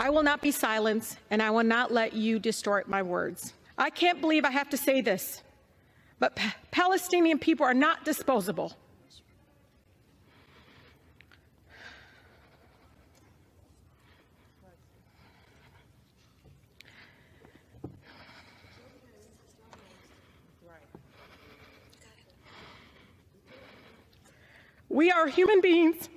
I will not be silenced, and I will not let you distort my words. I can't believe I have to say this, but Palestinian people are not disposable. We are human beings,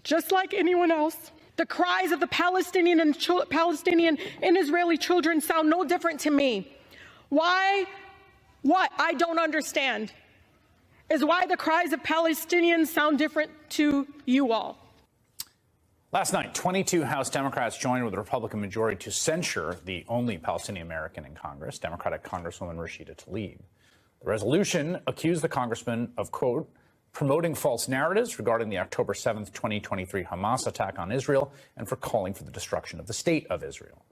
just like anyone else. The cries of the Palestinian and Israeli children sound no different to me. Why? What I don't understand is why the cries of Palestinians sound different to you all. Last night, 22 House Democrats joined with the Republican majority to censure the only Palestinian American in Congress, Democratic Congresswoman Rashida Tlaib. The resolution accused the congressman of, quote, promoting false narratives regarding the October 7th, 2023 Hamas attack on Israel and for calling for the destruction of the state of Israel.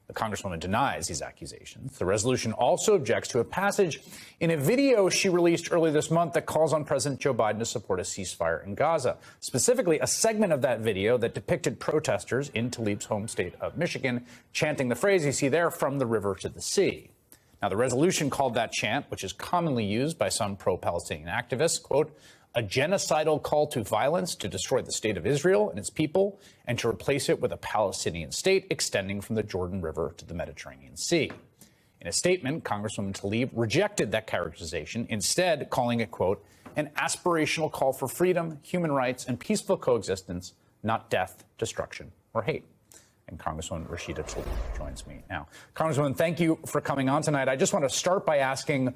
The congresswoman denies these accusations. The resolution also objects to a passage in a video she released earlier this month that calls on President Joe Biden to support a ceasefire in Gaza, specifically a segment of that video that depicted protesters in Tlaib's home state of Michigan chanting the phrase you see there, from the river to the sea. Now, the resolution called that chant, which is commonly used by some pro-Palestinian activists, quote, a genocidal call to violence to destroy the state of Israel and its people and to replace it with a Palestinian state extending from the Jordan River to the Mediterranean Sea. In a statement, Congresswoman Tlaib rejected that characterization, instead calling it, quote, an aspirational call for freedom, human rights, and peaceful coexistence, not death, destruction, or hate. And Congresswoman Rashida Tlaib joins me now. Congresswoman, thank you for coming on tonight. I just want to start by asking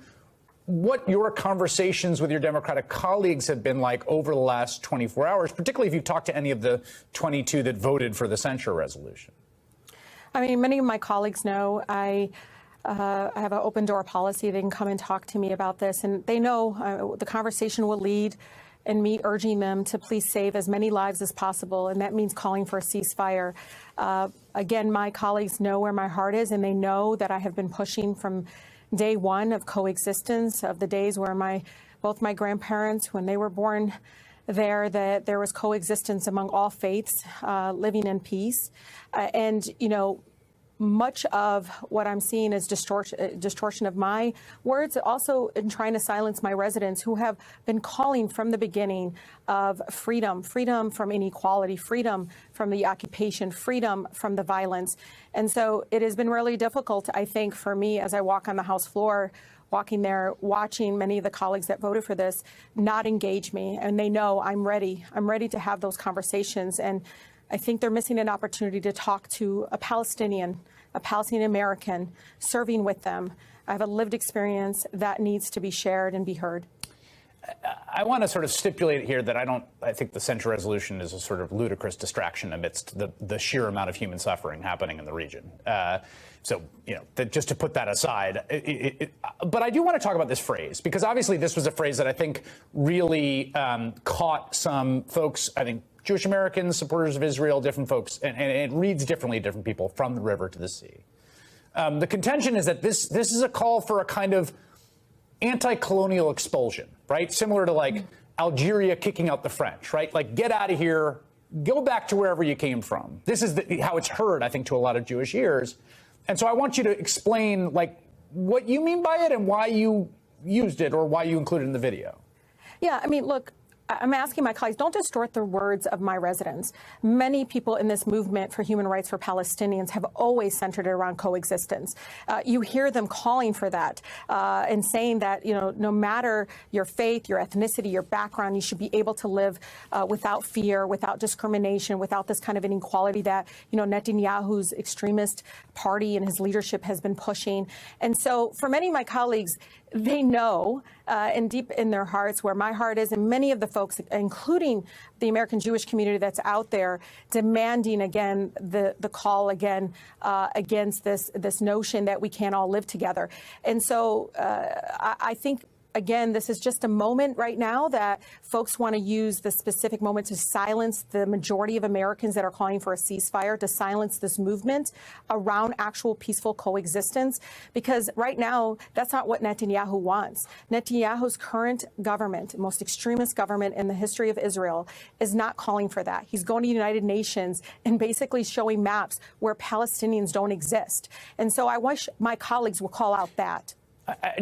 what your conversations with your Democratic colleagues have been like over the last 24 hours, particularly if you've talked to any of the 22 that voted for the censure resolution. I mean, many of my colleagues know I have an open door policy. They can come and talk to me about this, and they know the conversation will lead and me urging them to please save as many lives as possible, and that means calling for a ceasefire. Again, my colleagues know where my heart is, and they know that I have been pushing from day one of coexistence, of the days where both my grandparents, when they were born there, that there was coexistence among all faiths, living in peace. And, you know, much of what I'm seeing is distortion of my words, also in trying to silence my residents who have been calling from the beginning of freedom, freedom from inequality, freedom from the occupation, freedom from the violence. And so it has been really difficult, I think, for me as I walk on the House floor, walking there, watching many of the colleagues that voted for this not engage me. And they know I'm ready. I'm ready to have those conversations. And I think they're missing an opportunity to talk to a Palestinian American, serving with them. I have a lived experience that needs to be shared and be heard. I want to sort of stipulate here that I think the censure resolution is a sort of ludicrous distraction amidst the sheer amount of human suffering happening in the region. So, you know, just to put that aside, but I do want to talk about this phrase, because obviously this was a phrase that I think really caught some folks, I think, Jewish Americans, supporters of Israel, different folks, and it reads differently to different people, from the river to the sea. The contention is that this is a call for a kind of anti-colonial expulsion, right? Similar to like Algeria kicking out the French, right? Like, get out of here, go back to wherever you came from. This is how it's heard, I think, to a lot of Jewish ears. And so I want you to explain, like, what you mean by it and why you used it or why you included it in the video. Yeah, I mean, look, I'm asking my colleagues, don't distort the words of my residents. Many people in this movement for human rights for Palestinians have always centered it around coexistence. You hear them calling for that and saying that, you know, no matter your faith, your ethnicity, your background, you should be able to live without fear, without discrimination, without this kind of inequality that, you know, Netanyahu's extremist party and his leadership has been pushing. And so for many of my colleagues, they know and deep in their hearts where my heart is, and many of the folks, including the American Jewish community that's out there, demanding again the call again against this notion that we can't all live together. And so I think again, this is just a moment right now that folks want to use this specific moment to silence the majority of Americans that are calling for a ceasefire, to silence this movement around actual peaceful coexistence, because right now, that's not what Netanyahu wants. Netanyahu's current government, most extremist government in the history of Israel, is not calling for that. He's going to the United Nations and basically showing maps where Palestinians don't exist. And so I wish my colleagues would call out that.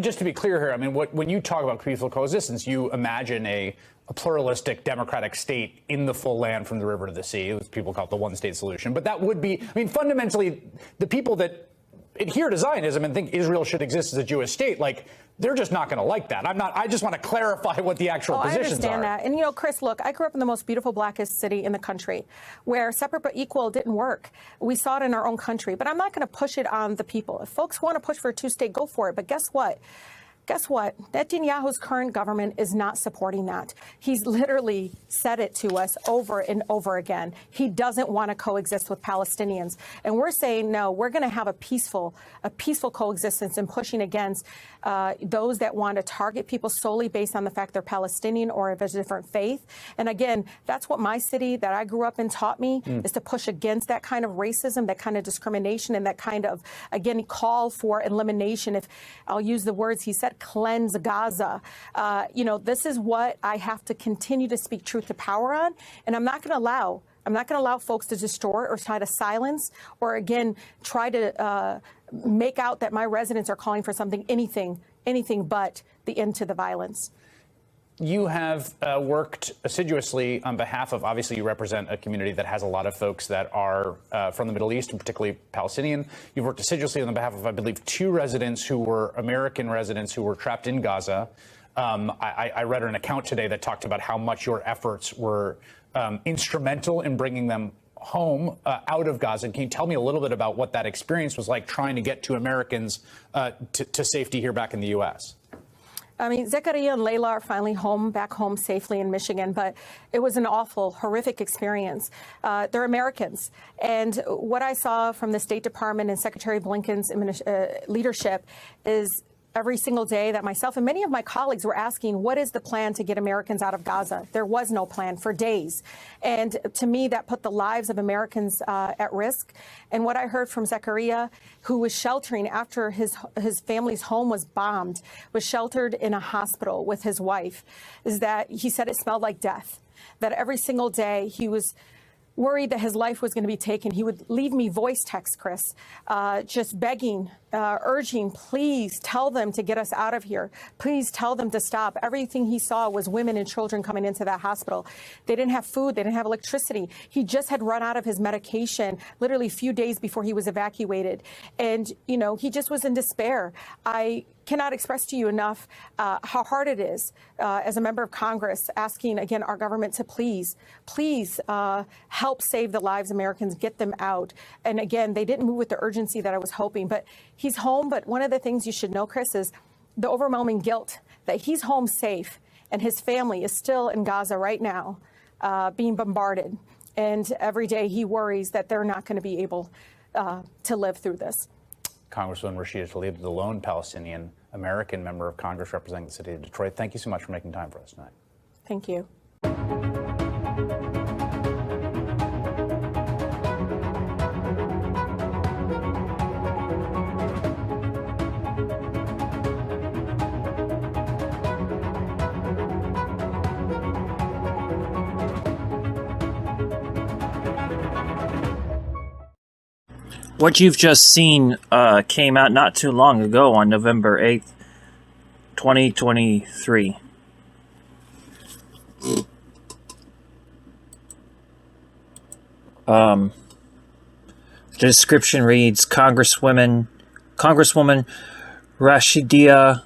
Just to be clear here, I mean, when you talk about peaceful coexistence, you imagine a pluralistic democratic state in the full land from the river to the sea. People call it the one-state solution. But that would be, I mean, fundamentally, the people that adhere to Zionism and think Israel should exist as a Jewish state, like, they're just not going to like that. I just want to clarify what the actual positions are. I understand that. And, you know, Chris, look, I grew up in the most beautiful, blackest city in the country where separate but equal didn't work. We saw it in our own country. But I'm not going to push it on the people. If folks want to push for a two-state, go for it. But guess what? Guess what? Netanyahu's current government is not supporting that. He's literally said it to us over and over again. He doesn't want to coexist with Palestinians. And we're saying, no, we're going to have a peaceful coexistence and pushing against those that want to target people solely based on the fact they're Palestinian or of a different faith. And again, that's what my city that I grew up in taught me, is to push against that kind of racism, that kind of discrimination, and that kind of, again, call for elimination. If I'll use the words he said, cleanse Gaza. You know, this is what I have to continue to speak truth to power on. And I'm not going to allow folks to distort or try to silence or, again, try to make out that my residents are calling for something, anything but the end to the violence. You have worked assiduously on behalf of, obviously, you represent a community that has a lot of folks that are from the Middle East, and particularly Palestinian. You've worked assiduously on behalf of, I believe, 2 residents who were American residents who were trapped in Gaza. I read an account today that talked about how much your efforts were instrumental in bringing them home out of Gaza. Can you tell me a little bit about what that experience was like trying to get 2 Americans to safety here back in the U.S.? I mean, Zechariah and Layla are finally back home safely in Michigan, but it was an awful, horrific experience. They're Americans. And what I saw from the State Department and Secretary Blinken's leadership is every single day that myself and many of my colleagues were asking, what is the plan to get Americans out of Gaza? There was no plan for days. And to me, that put the lives of Americans at risk. And what I heard from Zechariah, who was sheltering after his family's home was bombed, was sheltered in a hospital with his wife, is that he said it smelled like death, that every single day he was worried that his life was going to be taken. He would leave me voice text, Chris, just begging, urging, please tell them to get us out of here. Please tell them to stop. Everything he saw was women and children coming into that hospital. They didn't have food. They didn't have electricity. He just had run out of his medication literally a few days before he was evacuated. And, you know, he just was in despair. I cannot express to you enough how hard it is as a member of Congress asking, again, our government to please help save the lives of Americans, get them out. And again, they didn't move with the urgency that I was hoping. But he's home. But one of the things you should know, Chris, is the overwhelming guilt that he's home safe and his family is still in Gaza right now being bombarded. And every day he worries that they're not going to be able to live through this. Congresswoman Rashida Tlaib, the lone Palestinian American member of Congress representing the city of Detroit. Thank you so much for making time for us tonight. Thank you. What you've just seen came out not too long ago on November 8th, 2023. The description reads, Congresswoman Rashida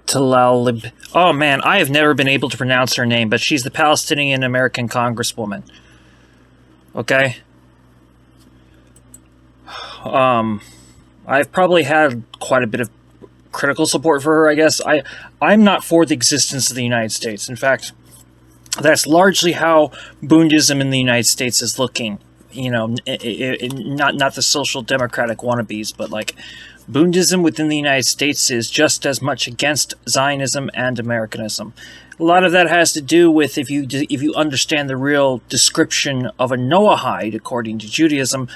Tlaib. Oh man, I have never been able to pronounce her name, but she's the Palestinian American Congresswoman. Okay? I've probably had quite a bit of critical support for her, I guess. I'm not for the existence of the United States. In fact, that's largely how Bundism in the United States is looking. You know, not the social democratic wannabes, but like Bundism within the United States is just as much against Zionism and Americanism. A lot of that has to do with if you understand the real description of a Noahide, according to Judaism,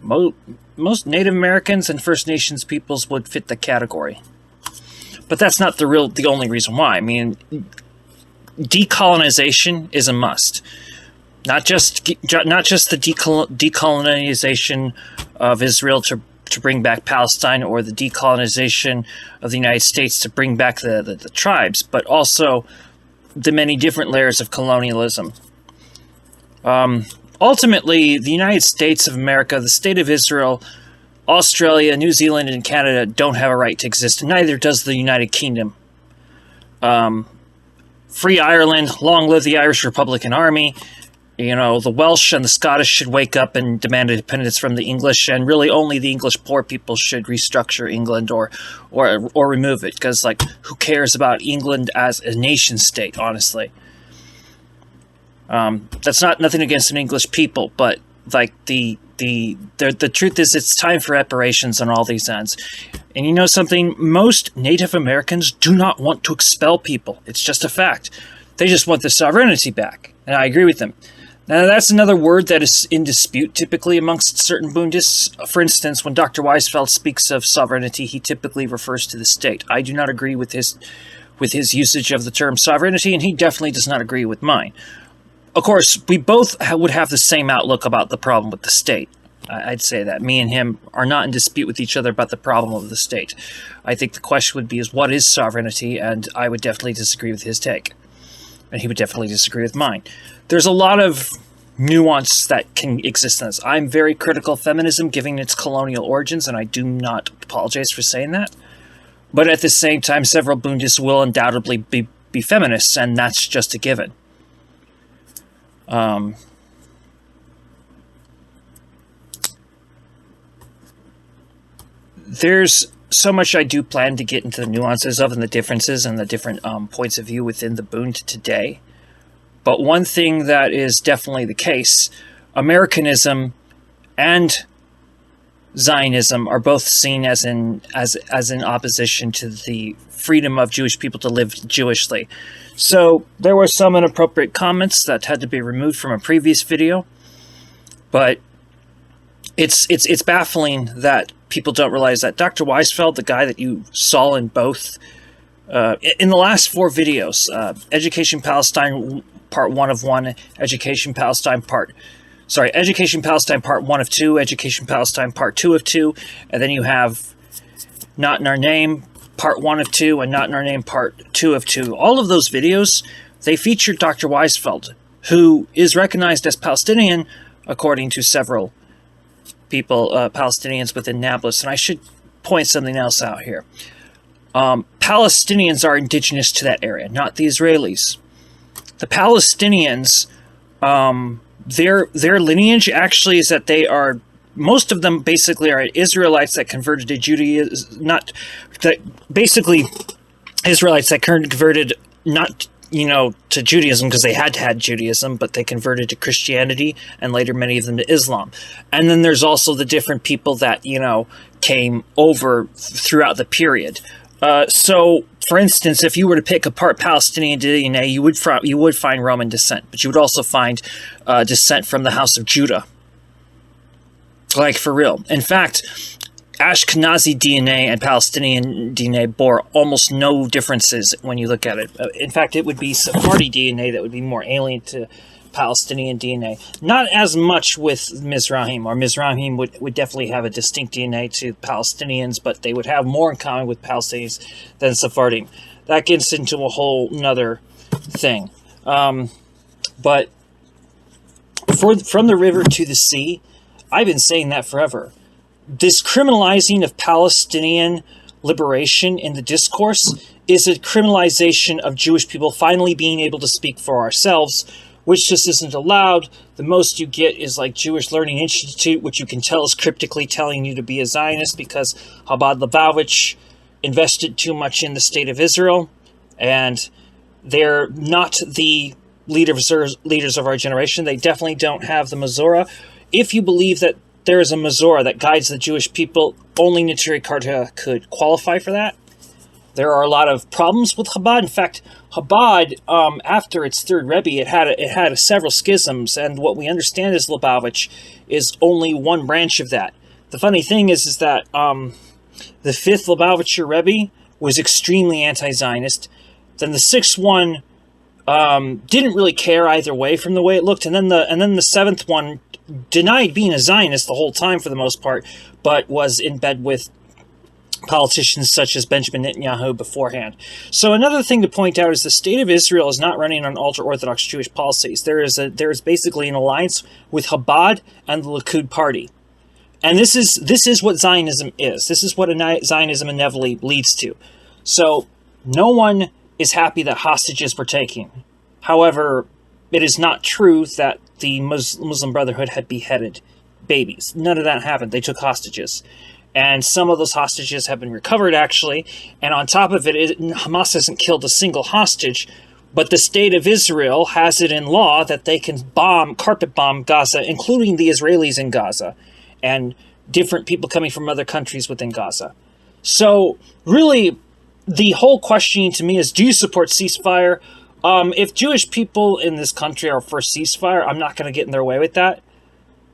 most Native Americans and First Nations peoples would fit the category. But that's not the only reason why. I mean, decolonization is a must. Not just the decolonization of Israel to bring back Palestine, or the decolonization of the United States to bring back the tribes, but also the many different layers of colonialism. Ultimately, the United States of America, the State of Israel, Australia, New Zealand, and Canada don't have a right to exist, and neither does the United Kingdom. Free Ireland, long live the Irish Republican Army. You know, the Welsh and the Scottish should wake up and demand independence from the English, and really only the English poor people should restructure England or remove it, because, like, who cares about England as a nation state, honestly? That's nothing against an English people, but, like, the truth is it's time for reparations on all these ends. And you know something? Most Native Americans do not want to expel people. It's just a fact. They just want their sovereignty back, and I agree with them. Now, that's another word that is in dispute typically amongst certain Bundists. For instance, when Dr. Weisfeld speaks of sovereignty, he typically refers to the state. I do not agree with his usage of the term sovereignty, and he definitely does not agree with mine. Of course, we both would have the same outlook about the problem with the state. I'd say that. Me and him are not in dispute with each other about the problem of the state. I think the question would be what is sovereignty, and I would definitely disagree with his take. And he would definitely disagree with mine. There's a lot of nuance that can exist in this. I'm very critical of feminism, given its colonial origins, and I do not apologize for saying that. But at the same time, several Bundists will undoubtedly be feminists, and that's just a given. There's so much I do plan to get into the nuances of and the differences and the different points of view within the Bund today. But one thing that is definitely the case, Americanism and Zionism are both seen as in opposition to the freedom of Jewish people to live Jewishly. So there were some inappropriate comments that had to be removed from a previous video, but it's baffling that people don't realize that Dr. Weisfeld, the guy that you saw in both, in the last 4 videos, Education Palestine Part 1 of 1, Education Palestine Part 1 of 2, Education Palestine Part 2 of 2, and then you have Not in Our Name Part 1 of 2 and Not in Our Name Part 2 of 2. All of those videos, they featured Dr. Weisfeld, who is recognized as Palestinian according to several people, Palestinians within Nablus. And I should point something else out here. Palestinians are indigenous to that area, not the Israelis. The Palestinians, their lineage actually is that they are, most of them basically are Israelites that converted to Judaism, basically Israelites that converted not, to Judaism because they had to have Judaism, but they converted to Christianity and later many of them to Islam. And then there's also the different people that, came over throughout the period. So, for instance, if you were to pick apart Palestinian DNA, you would find Roman descent, but you would also find descent from the House of Judah. Like, for real. In fact, Ashkenazi DNA and Palestinian DNA bore almost no differences when you look at it. In fact, it would be Sephardi DNA that would be more alien to Palestinian DNA. Not as much with Mizrahim, or Mizrahim would definitely have a distinct DNA to Palestinians, but they would have more in common with Palestinians than Sephardim. That gets into a whole nother thing. But from the river to the sea, I've been saying that forever. This criminalizing of Palestinian liberation in the discourse is a criminalization of Jewish people finally being able to speak for ourselves, which just isn't allowed. The most you get is like Jewish Learning Institute, which you can tell is cryptically telling you to be a Zionist because Chabad Lubavitch invested too much in the state of Israel, and they're not the leaders of our generation. They definitely don't have the Masorah. If you believe that there is a Masorah that guides the Jewish people, only Neturei Karta could qualify for that. There are a lot of problems with Chabad. In fact, Chabad, after its third Rebbe, it had several schisms, and what we understand is Lubavitch is only one branch of that. The funny thing is that the fifth Lubavitcher Rebbe was extremely anti-Zionist. Then the sixth one didn't really care either way from the way it looked, and then the seventh one denied being a Zionist the whole time for the most part, but was in bed with politicians such as Benjamin Netanyahu beforehand. So another thing to point out is the state of Israel is not running on ultra-Orthodox Jewish policies. There is basically an alliance with Chabad and the Likud party. And this is what Zionism is. This is what Zionism inevitably leads to. So no one is happy that hostages were taken. However, it is not true that the Muslim Brotherhood had beheaded babies. None of that happened. They took hostages. And some of those hostages have been recovered, actually. And on top of it, Hamas hasn't killed a single hostage, but the state of Israel has it in law that they can carpet bomb Gaza, including the Israelis in Gaza, and different people coming from other countries within Gaza. So, really, the whole question to me is, do you support ceasefire? If Jewish people in this country are for ceasefire, I'm not going to get in their way with that.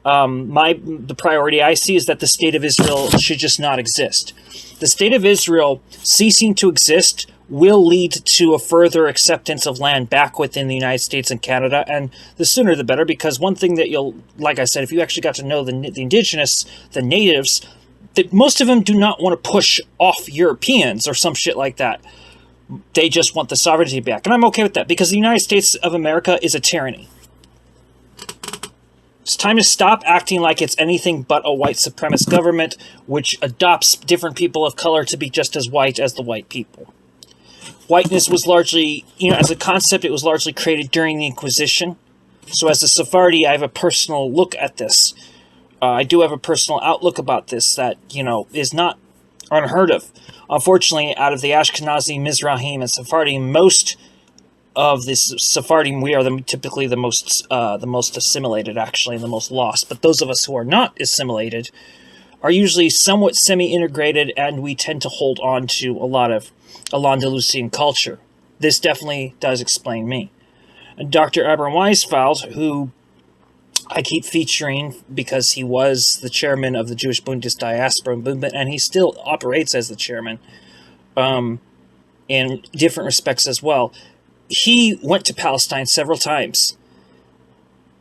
The priority I see is that the state of Israel should just not exist. The state of Israel ceasing to exist will lead to a further acceptance of land back within the United States and Canada, and the sooner the better, because one thing that like I said, if you actually got to know the indigenous, the natives, that most of them do not want to push off Europeans or some shit like that. They just want the sovereignty back, and I'm okay with that, because the United States of America is a tyranny. It's time to stop acting like it's anything but a white supremacist government, which adopts different people of color to be just as white as the white people. Whiteness was largely, as a concept, it was largely created during the Inquisition. So as a Sephardi, I have a personal look at this. I do have a personal outlook about this that, is not unheard of. Unfortunately, out of the Ashkenazi, Mizrahim, and Sephardim, most of this Sephardim, we are typically the most assimilated, actually, and the most lost. But those of us who are not assimilated are usually somewhat semi-integrated, and we tend to hold on to a lot of Al-Andalusian culture. This definitely does explain me. And Dr. Abraham Weisfeld, who I keep featuring because he was the chairman of the Jewish Bundist diaspora movement, and he still operates as the chairman in different respects as well. He went to Palestine several times.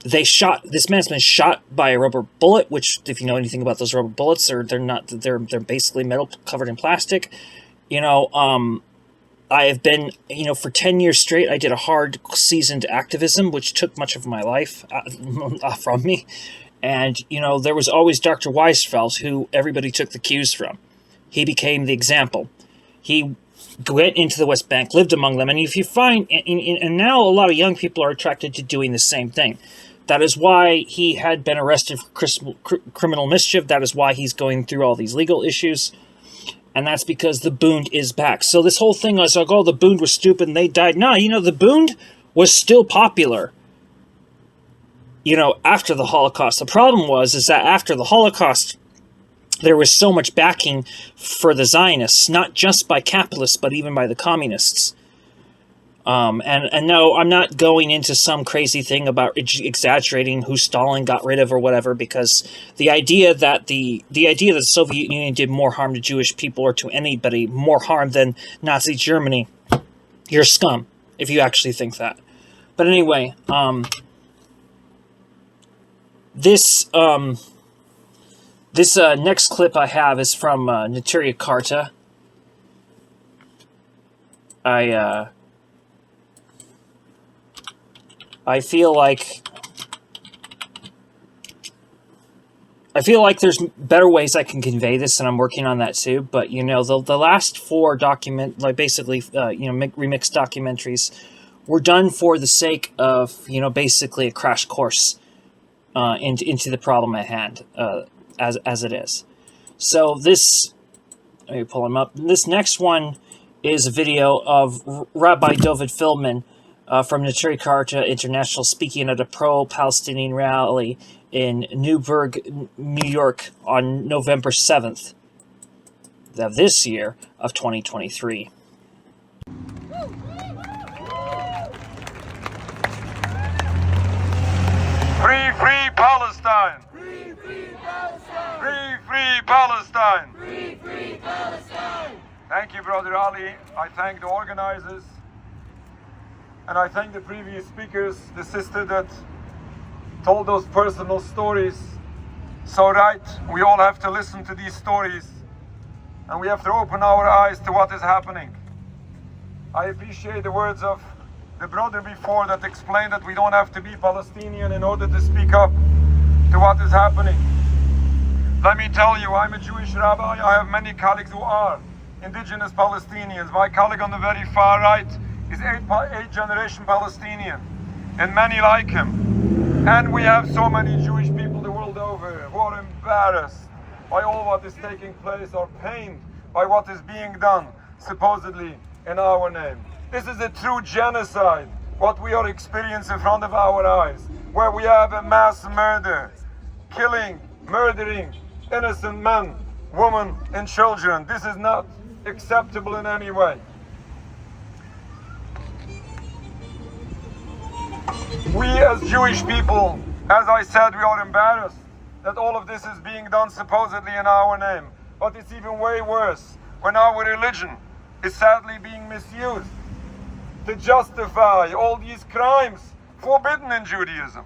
This man's been shot by a rubber bullet, which, if you know anything about those rubber bullets, they're basically metal covered in plastic. I have been, for 10 years straight, I did a hard seasoned activism, which took much of my life from me. And, there was always Dr. Weisfeld, who everybody took the cues from. He became the example. He went into the West Bank, lived among them, and if you find, and now a lot of young people are attracted to doing the same thing. That is why he had been arrested for criminal mischief. That is why he's going through all these legal issues. And that's because the Bund is back. So this whole thing was like, the Bund was stupid and they died. No, the Bund was still popular, after the Holocaust. The problem is that after the Holocaust, there was so much backing for the Zionists, not just by capitalists, but even by the communists. And no, I'm not going into some crazy thing about exaggerating who Stalin got rid of or whatever, because the idea that the Soviet Union did more harm to Jewish people or to anybody, more harm than Nazi Germany, you're scum if you actually think that. But anyway, this next clip I have is from Neturei Karta. I feel like there's better ways I can convey this, and I'm working on that too. But the last four remixed documentaries were done for the sake of basically a crash course into the problem at hand, as it is. So this, let me pull them up. This next one is a video of Rabbi David Feldman from Neturei Karta International speaking at a pro-Palestinian rally in Newburgh, New York on November 7th. of this year of 2023. Free, free Palestine! Free, free Palestine! Free, free Palestine! Free, free Palestine! Thank you, Brother Ali. I thank the organizers. And I thank the previous speakers, the sister that told those personal stories. So right, we all have to listen to these stories. And we have to open our eyes to what is happening. I appreciate the words of the brother before that explained that we don't have to be Palestinian in order to speak up to what is happening. Let me tell you, I'm a Jewish rabbi. I have many colleagues who are indigenous Palestinians. My colleague on the very far right is eighth-generation Palestinian, and many like him. And we have so many Jewish people the world over who are embarrassed by all what is taking place, or pained by what is being done, supposedly in our name. This is a true genocide, what we are experiencing in front of our eyes, where we have a mass murder, killing, murdering innocent men, women, and children. This is not acceptable in any way. We as Jewish people, as I said, we are embarrassed that all of this is being done supposedly in our name. But it's even way worse when our religion is sadly being misused to justify all these crimes forbidden in Judaism.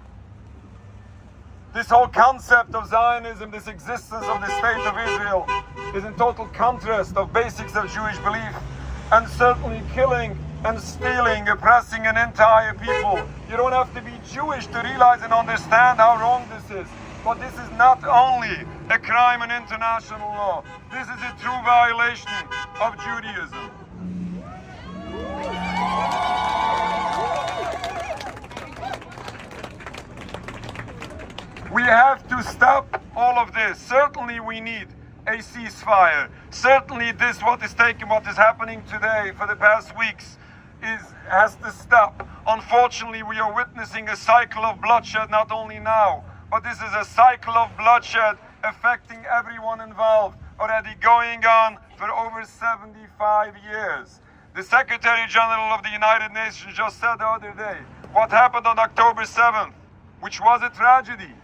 This whole concept of Zionism, this existence of the state of Israel, is in total contrast of basics of Jewish belief, and certainly killing and stealing, oppressing an entire people. You don't have to be Jewish to realize and understand how wrong this is. But this is not only a crime in international law, this is a true violation of Judaism. We have to stop all of this. Certainly we need a ceasefire. Certainly what is happening today for the past weeks has to stop. Unfortunately, we are witnessing a cycle of bloodshed, not only now, but this is a cycle of bloodshed affecting everyone involved, already going on for over 75 years. The Secretary General of the United Nations just said the other day, what happened on October 7th, which was a tragedy,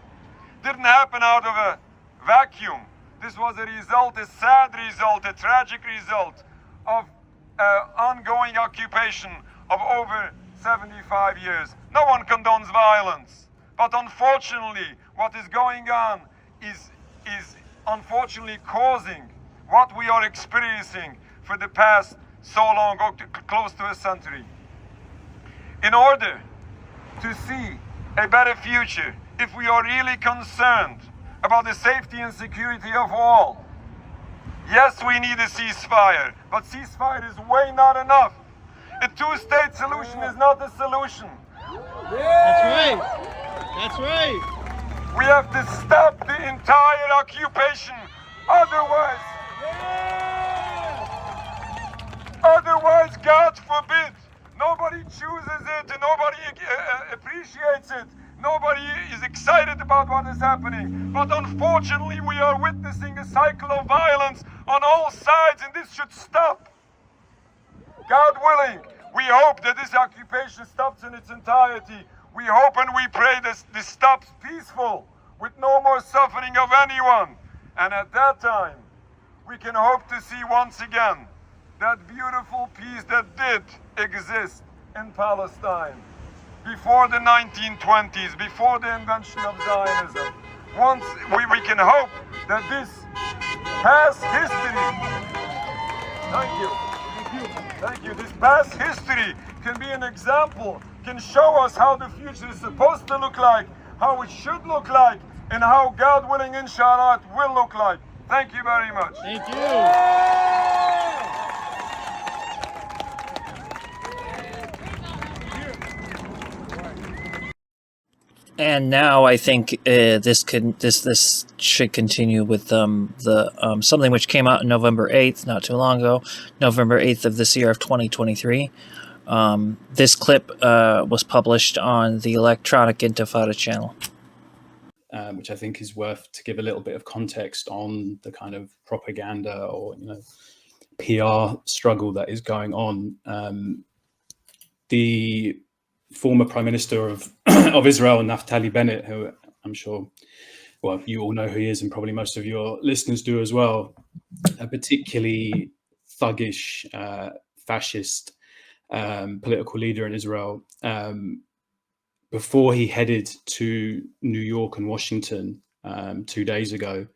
didn't happen out of a vacuum. This was a result, a sad result, a tragic result of ongoing occupation of over 75 years. No one condones violence, but unfortunately, what is going on is unfortunately causing what we are experiencing for the past so long, close to a century. In order to see a better future, if we are really concerned about the safety and security of all, yes, we need a ceasefire, but ceasefire is way not enough. A two-state solution is not the solution. That's right. That's right. We have to stop the entire occupation. Otherwise, God forbid, nobody chooses it and nobody appreciates it. Nobody is excited about what is happening. But unfortunately, we are witnessing a cycle of violence on all sides, and this should stop. God willing, we hope that this occupation stops in its entirety. We hope and we pray that this stops peaceful, with no more suffering of anyone. And at that time, we can hope to see once again that beautiful peace that did exist in Palestine before the 1920s, before the invention of Zionism. Once we can hope that this past history, thank you, this past history can be an example, can show us how the future is supposed to look like, how it should look like, and how, God willing, inshallah, it will look like. Thank you very much. Thank you. And now I think this should continue with the something which came out on November 8th, not too long ago, November 8th of this year of 2023. This clip was published on the Electronic Intifada channel. which I think is worth to give a little bit of context on the kind of propaganda or PR struggle that is going on. The former Prime Minister of Israel, Naftali Bennett, who I'm sure, well, you all know who he is, and probably most of your listeners do as well, a particularly thuggish, fascist political leader in Israel. Before he headed to New York and Washington 2 days ago,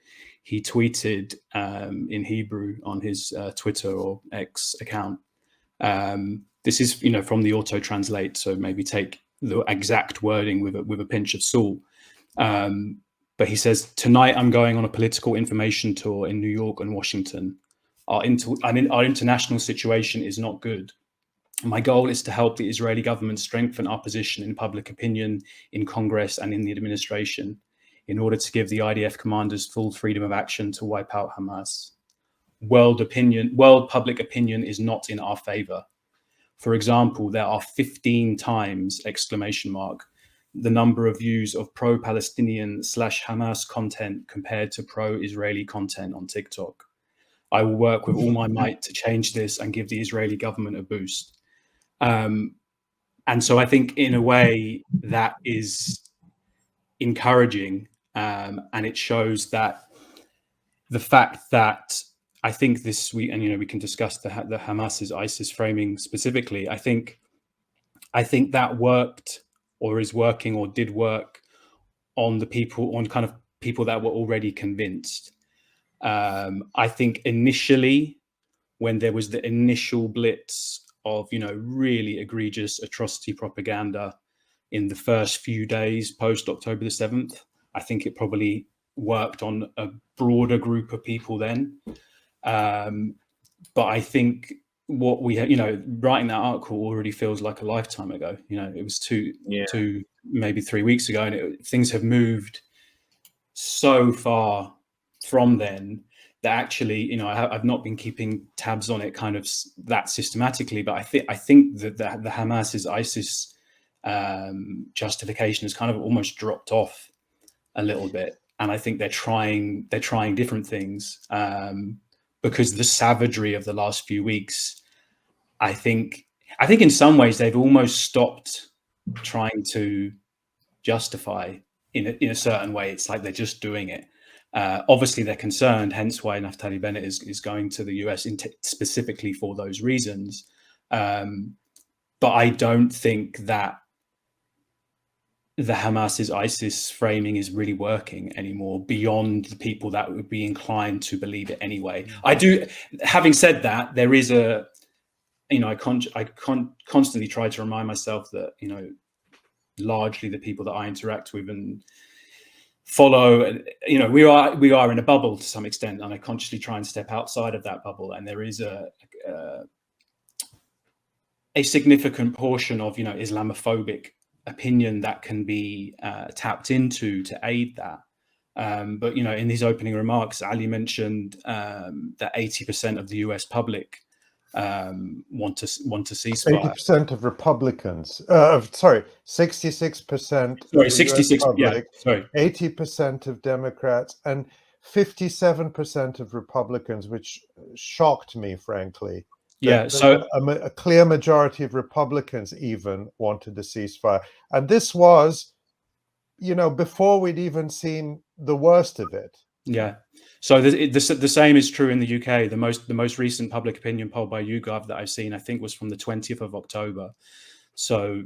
he tweeted in Hebrew on his Twitter or X account. This is, from the auto translate, so maybe take the exact wording with a pinch of salt. But he says, "Tonight I'm going on a political information tour in New York and Washington. Our international situation is not good. My goal is to help the Israeli government strengthen our position in public opinion, in Congress and in the administration, in order to give the IDF commanders full freedom of action to wipe out Hamas. World public opinion is not in our favor. For example, there are 15 times, ! The number of views of pro-Palestinian / Hamas content compared to pro-Israeli content on TikTok. I will work with all my might to change this and give the Israeli government a boost." And so I think in a way that is encouraging, and it shows that the fact that I think this week, and we can discuss the Hamas's ISIS framing specifically. I think that worked, or is working, or did work on kind of people that were already convinced. I think initially, when there was the initial blitz of really egregious atrocity propaganda in the first few days post October the 7th, I think it probably worked on a broader group of people then. But I think what we had, writing that article already feels like a lifetime ago. It was two, maybe 3 weeks ago, and things have moved so far from then that actually, I've not been keeping tabs on it kind of that systematically, but I think that the Hamas's ISIS justification has kind of almost dropped off a little bit, and I think they're trying different things. Because the savagery of the last few weeks, I think in some ways they've almost stopped trying to justify in a certain way. It's like they're just doing it. Obviously they're concerned, hence why Naftali Bennett is going to the US specifically for those reasons. But I don't think that the Hamas's ISIS framing is really working anymore beyond the people that would be inclined to believe it anyway. I do. Having said that, there is I constantly try to remind myself that, largely the people that I interact with and follow, we are in a bubble to some extent, and I consciously try and step outside of that bubble. And there is a significant portion of, Islamophobic opinion that can be tapped into to aid that. But in these opening remarks, Ali mentioned that 80% of the US public want to ceasefire. 80% of Republicans. 66%. Sorry, 66. Public, yeah, sorry. 80% of Democrats and 57% of Republicans, which shocked me, frankly. Yeah, so a clear majority of Republicans even wanted a ceasefire, and this was, before we'd even seen the worst of it. Yeah. So the same is true in the UK. The most recent public opinion poll by YouGov that I've seen, I think, was from the 20th of October. So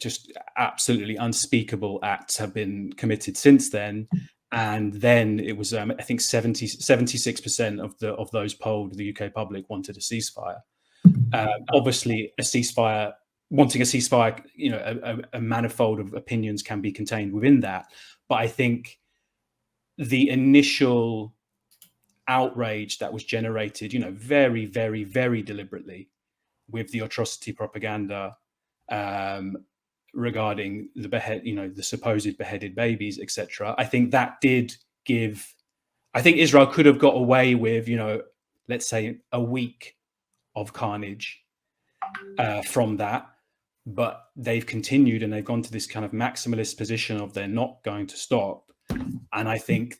just absolutely unspeakable acts have been committed since then. And then it was, I think, 76% of those polled, the UK public, wanted a ceasefire. Obviously, wanting a ceasefire, a manifold of opinions can be contained within that. But I think the initial outrage that was generated, very, very, very deliberately with the atrocity propaganda regarding the supposed beheaded babies, etc. I think that did give. I think Israel could have got away with, let's say a week of carnage from that, but they've continued and they've gone to this kind of maximalist position of they're not going to stop. And I think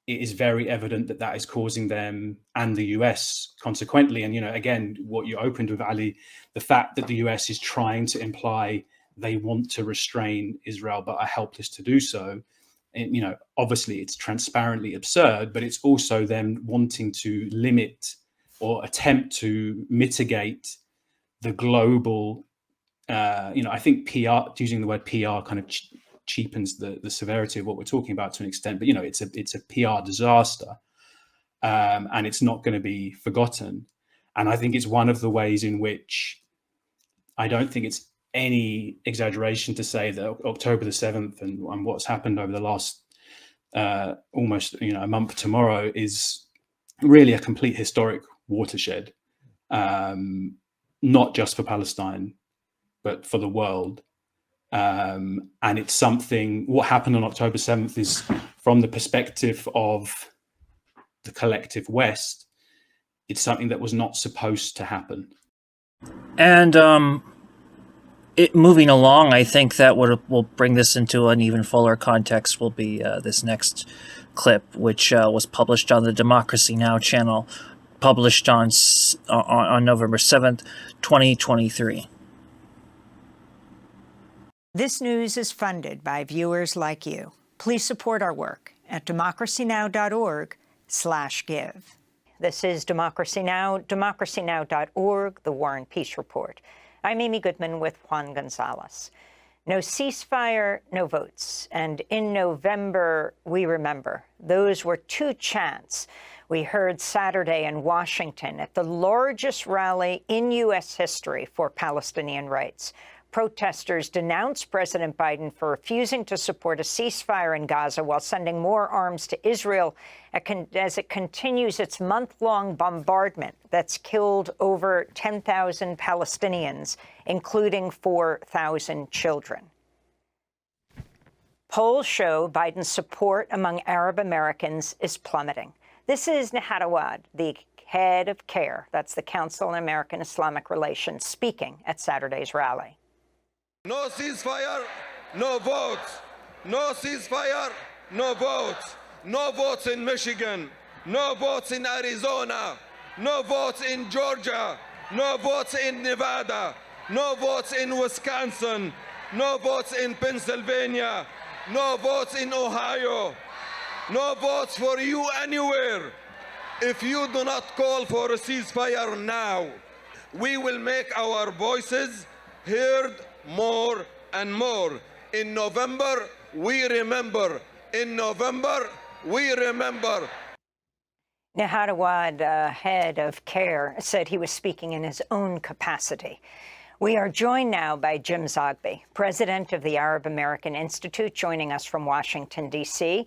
it is very evident that that is causing them and the US consequently. And, again, what you opened with, Ali, the fact that the US is trying to imply they want to restrain Israel but are helpless to do so. And, obviously it's transparently absurd, but it's also them wanting to limit or attempt to mitigate the global, I think PR, using the word PR kind of cheapens the severity of what we're talking about to an extent, but it's a PR disaster, and it's not going to be forgotten. And I think it's one of the ways in which I don't think it's any exaggeration to say that October the 7th and what's happened over the last almost a month tomorrow is really a complete historic watershed, not just for Palestine but for the world. And it's something, what happened on October 7th is, from the perspective of the collective West, it's something that was not supposed to happen. And moving along, I think that will bring this into an even fuller context will be this next clip, which was published on the Democracy Now! Channel, published on November 7th, 2023. This news is funded by viewers like you. Please support our work at democracynow.org/give. This is Democracy Now!, democracynow.org, The War and Peace Report. I'm Amy Goodman with Juan Gonzalez. No ceasefire, no votes. And in November, we remember. Those were two chants we heard Saturday in Washington at the largest rally in U.S. history for Palestinian rights. Protesters denounced President Biden for refusing to support a ceasefire in Gaza while sending more arms to Israel as it continues its month-long bombardment that's killed over 10,000 Palestinians, including 4,000 children. Polls show Biden's support among Arab Americans is plummeting. This is Nihad Awad, the head of CARE, that's the Council on American Islamic Relations, speaking at Saturday's rally. No ceasefire, no votes. No ceasefire, no votes. No votes in Michigan. No votes in Arizona. No votes in Georgia. No votes in Nevada. No votes in Wisconsin. No votes in Pennsylvania. No votes in Ohio. No votes for you anywhere. If you do not call for a ceasefire now, we will make our voices heard more and more. In November, we remember. In November, we remember. Nihad Awad, head of CARE, said he was speaking in his own capacity. We are joined now by Jim Zogby, president of the Arab American Institute, joining us from Washington, D.C.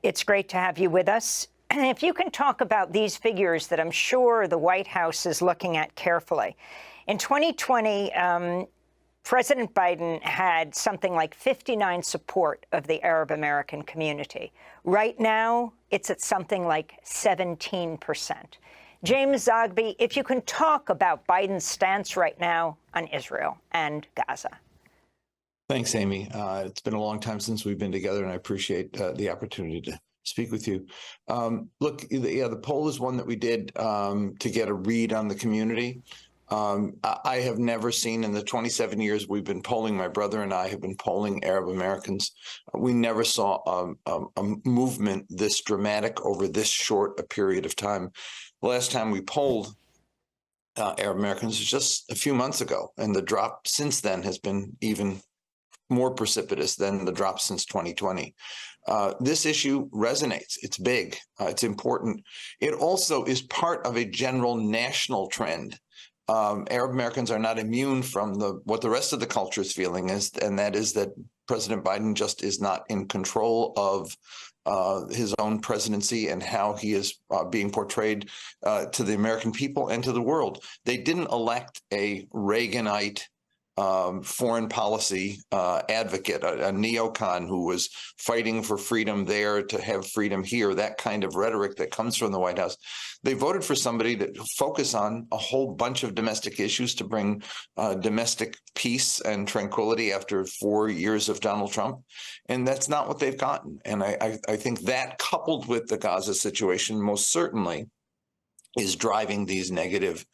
It's great to have you with us. If you can talk about these figures that I'm sure the White House is looking at carefully. In 2020, President Biden had something like 59% support of the Arab American community. Right now, it's at something like 17%. James Zogby, if you can talk about Biden's stance right now on Israel and Gaza. Thanks, Amy. It's been a long time since we've been together, and I appreciate the opportunity to speak with you. Look, the poll is one that we did to get a read on the community. I have never seen, in the 27 years we've been polling, my brother and I have been polling Arab Americans, we never saw a movement this dramatic over this short a period of time. The last time we polled Arab Americans was just a few months ago, and the drop since then has been even more precipitous than the drop since 2020. This issue resonates. It's big. It's important. It also is part of a general national trend. Arab Americans are not immune from what the rest of the culture is feeling, and that is that President Biden just is not in control of his own presidency and how he is being portrayed to the American people and to the world. They didn't elect a Reaganite foreign policy advocate, a neocon who was fighting for freedom there to have freedom here, that kind of rhetoric that comes from the White House. They voted for somebody to focus on a whole bunch of domestic issues to bring domestic peace and tranquility after 4 years of Donald Trump. And that's not what they've gotten. And I think that, coupled with the Gaza situation, most certainly is driving these negative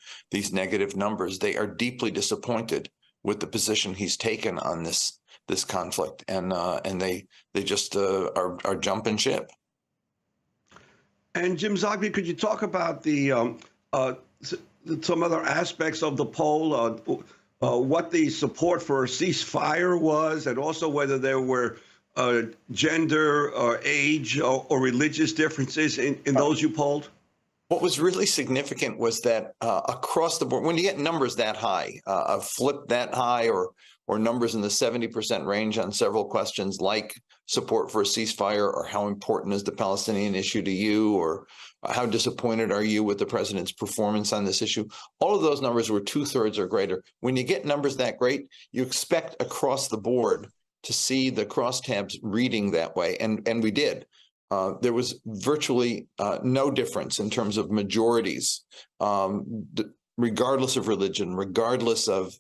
numbers. They are deeply disappointed with the position he's taken on this conflict, and they just are jumping ship. And Jim Zogby, could you talk about the some other aspects of the poll, what the support for a ceasefire was, and also whether there were gender or age or religious differences in those you polled? What was really significant was that across the board, when you get numbers that high, a flip that high, or numbers in the 70% range on several questions like support for a ceasefire, or how important is the Palestinian issue to you, or how disappointed are you with the president's performance on this issue, all of those numbers were 2/3 or greater. When you get numbers that great, you expect across the board to see the crosstabs reading that way, and we did. There was virtually no difference in terms of majorities, regardless of religion, regardless of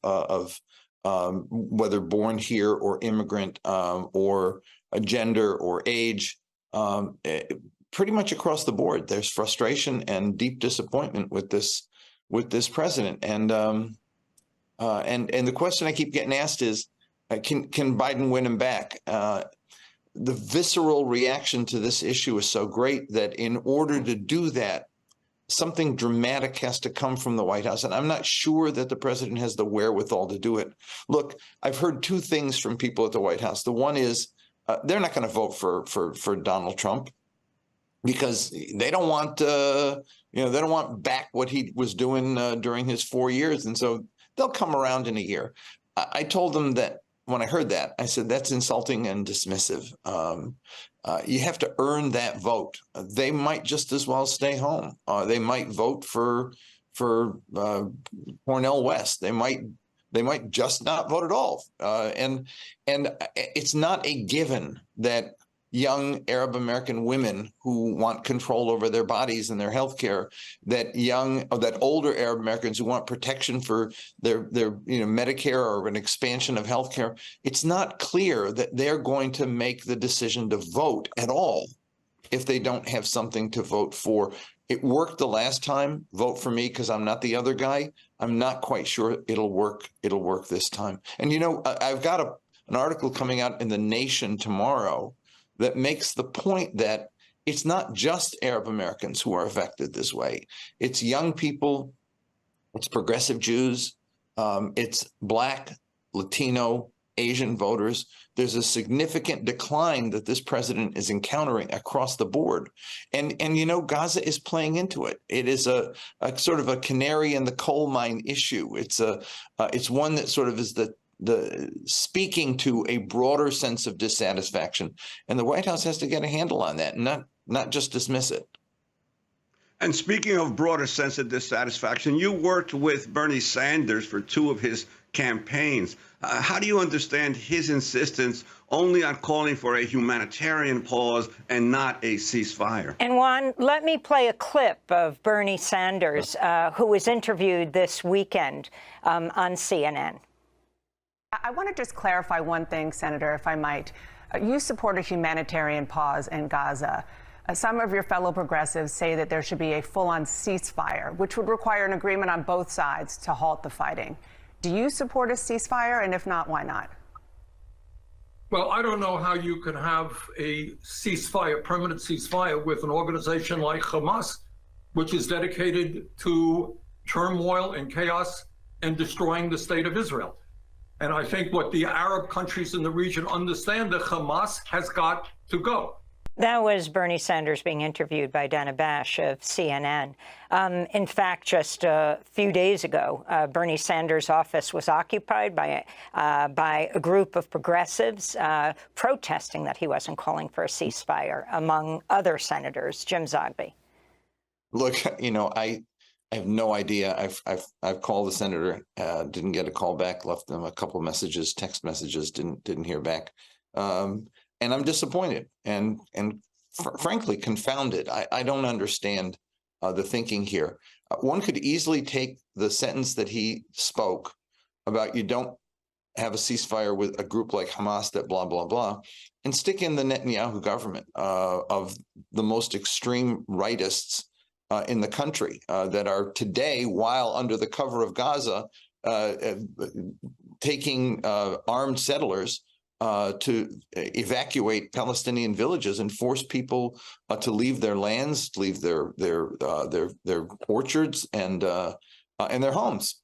whether born here or immigrant, or a gender or age. Pretty much across the board, there's frustration and deep disappointment with this president. And the question I keep getting asked is, can Biden win him back? The visceral reaction to this issue is so great that in order to do that, something dramatic has to come from the White House. And I'm not sure that the president has the wherewithal to do it. Look, I've heard two things from people at the White House. The one is they're not going to vote for Donald Trump because they don't want, they don't want back what he was doing during his 4 years. And so they'll come around in a year. I told them that. When I heard that, I said, that's insulting and dismissive. You have to earn that vote. They might just as well stay home. They might vote for Cornel West. They might just not vote at all. And it's not a given that young Arab American women who want control over their bodies and their health care, that older Arab Americans who want protection for their Medicare or an expansion of health care, it's not clear that they're going to make the decision to vote at all if they don't have something to vote for. It worked the last time. Vote for me because I'm not the other guy. I'm not quite sure it'll work. It'll work this time. And I've got an article coming out in The Nation tomorrow that makes the point that it's not just Arab Americans who are affected this way. It's young people, it's progressive Jews, it's Black, Latino, Asian voters. There's a significant decline that this president is encountering across the board. And Gaza is playing into it. It is a sort of a canary in the coal mine issue. It's one that sort of is the speaking to a broader sense of dissatisfaction, and the White House has to get a handle on that and not just dismiss it. And speaking of broader sense of dissatisfaction, you worked with Bernie Sanders for 2 of his campaigns. How do you understand his insistence only on calling for a humanitarian pause and not a ceasefire? And Juan, let me play a clip of Bernie Sanders, who was interviewed this weekend on CNN. I want to just clarify one thing, Senator, if I might. You support a humanitarian pause in Gaza. Some of your fellow progressives say that there should be a full-on ceasefire, which would require an agreement on both sides to halt the fighting. Do you support a ceasefire? And if not, why not? Well, I don't know how you could have a ceasefire, permanent ceasefire, with an organization like Hamas, which is dedicated to turmoil and chaos and destroying the state of Israel. And I think what the Arab countries in the region understand, that Hamas has got to go. That was Bernie Sanders being interviewed by Dana Bash of CNN. In fact, just a few days ago, Bernie Sanders' office was occupied by a group of progressives protesting that he wasn't calling for a ceasefire, among other senators. Jim Zogby. Look, I have no idea. I've called the senator, didn't get a call back. Left them a couple of messages, text messages, didn't hear back, and I'm disappointed and frankly confounded. I don't understand the thinking here. One could easily take the sentence that he spoke about you don't have a ceasefire with a group like Hamas that blah blah blah, and stick in the Netanyahu government of the most extreme rightists in the country that are today, while under the cover of Gaza, taking armed settlers to evacuate Palestinian villages and force people to leave their lands, leave their orchards and their homes.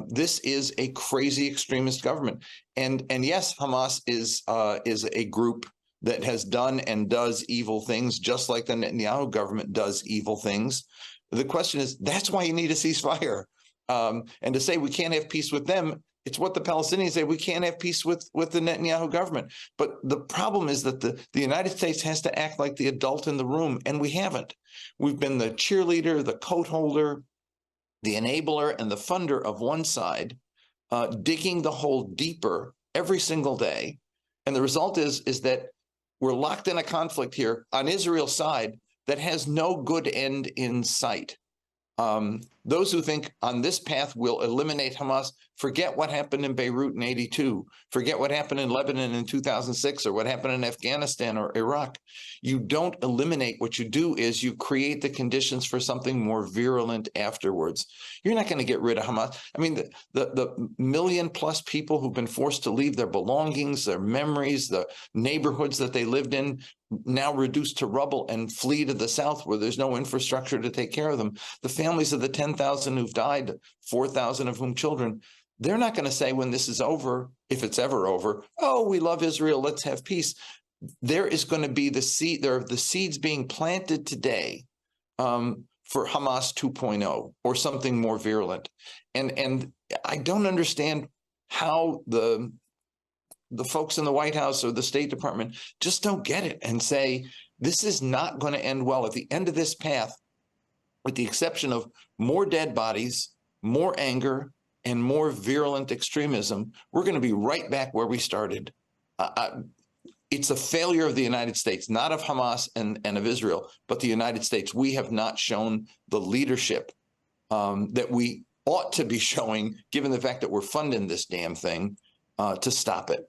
This is a crazy extremist government, and yes, Hamas is a group that has done and does evil things, just like the Netanyahu government does evil things. The question is, that's why you need a ceasefire. And to say we can't have peace with them, it's what the Palestinians say, we can't have peace with the Netanyahu government. But the problem is that the United States has to act like the adult in the room, and we haven't. We've been the cheerleader, the coat holder, the enabler, and the funder of one side, digging the hole deeper every single day. And the result is that we're locked in a conflict here on Israel's side that has no good end in sight. Those who think on this path will eliminate Hamas, forget what happened in Beirut in '82, forget what happened in Lebanon in 2006, or what happened in Afghanistan or Iraq. You don't eliminate. What you do is you create the conditions for something more virulent afterwards. You're not going to get rid of Hamas. I mean, the million-plus people who've been forced to leave their belongings, their memories, the neighborhoods that they lived in, now reduced to rubble and flee to the south where there's no infrastructure to take care of them. The families of the 10,000 who've died, 4,000 of whom children, they're not going to say when this is over, if it's ever over, oh, we love Israel, let's have peace. There is going to be the seed. There are the seeds being planted today for Hamas 2.0 or something more virulent. And I don't understand how the folks in the White House or the State Department just don't get it and say, this is not going to end well. At the end of this path, with the exception of more dead bodies, more anger, and more virulent extremism, we're going to be right back where we started. It's a failure of the United States, not of Hamas and of Israel, but the United States. We have not shown the leadership that we ought to be showing, given the fact that we're funding this damn thing, to stop it.